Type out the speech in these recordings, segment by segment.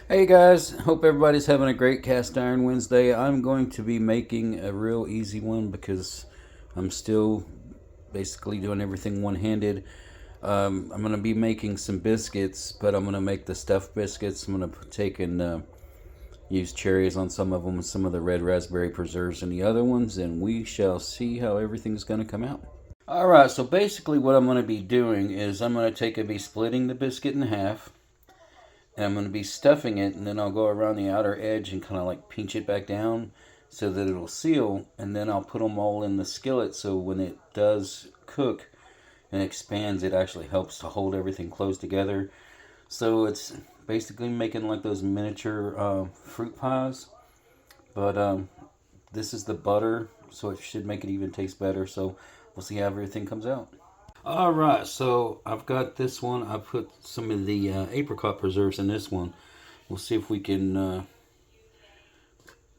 Hey guys, hope everybody's having a great cast iron Wednesday. I'm going to be making a real easy one because I'm still basically doing everything one-handed. I'm going to be making some biscuits, but I'm going to make the stuffed biscuits. I'm going to take and use cherries on some of them, some of the red raspberry preserves and the other ones, and we shall see how everything's going to come out. Alright, so basically what I'm going to be doing is I'm going to be splitting the biscuit in half. And I'm going to be stuffing it, and then I'll go around the outer edge and kind of like pinch it back down so that it'll seal, and then I'll put them all in the skillet so when it does cook and expands, it actually helps to hold everything close together. So it's basically making like those miniature fruit pies, but this is the butter, so it should make it even taste better. So we'll see how everything comes out. All right, so I've got this one. I put some of the apricot preserves in this one. We'll see if we can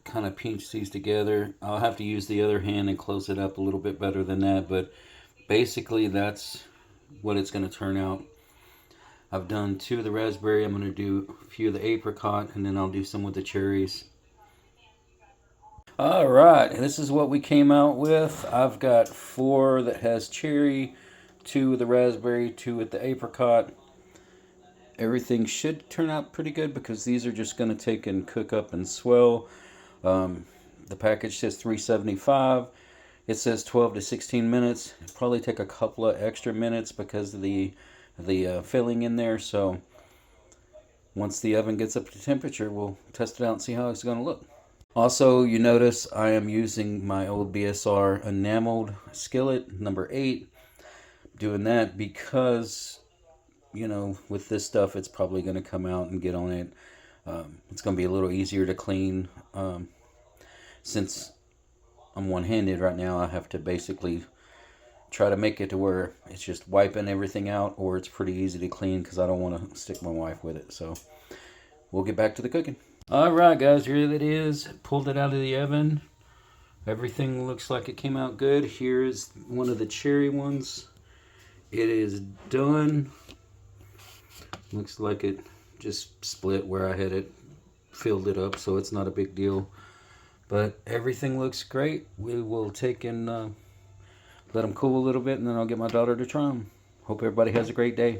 kind of pinch these together. I'll have to use the other hand and close it up a little bit better than that, but basically that's what it's going to turn out. I've done 2 of the raspberry. I'm going to do a few of the apricot, and then I'll do some with the cherries. All right, this is what we came out with. I've got 4 that has cherry, 2 with the raspberry, 2 with the apricot. Everything should turn out pretty good because these are just going to take and cook up and swell. The package says 375. It says 12 to 16 minutes. It'll probably take a couple of extra minutes because of the filling in there. So once the oven gets up to temperature, we'll test it out and see how it's going to look. Also, you notice I am using my old BSR Enameled Skillet number 8. Doing that because, you know, with this stuff, it's probably going to come out and get on it. It's going to be a little easier to clean. Since I'm one-handed right now, I have to basically try to make it to where it's just wiping everything out, or it's pretty easy to clean because I don't want to stick my wife with it. So we'll get back to the cooking. All right, guys, here it is. Pulled it out of the oven. Everything looks like it came out good. Here's one of the cherry ones. It is done. Looks like it just split where I had it filled it up, so it's not a big deal. But everything looks great. We will take and let them cool a little bit, and then I'll get my daughter to try them. Hope everybody has a great day.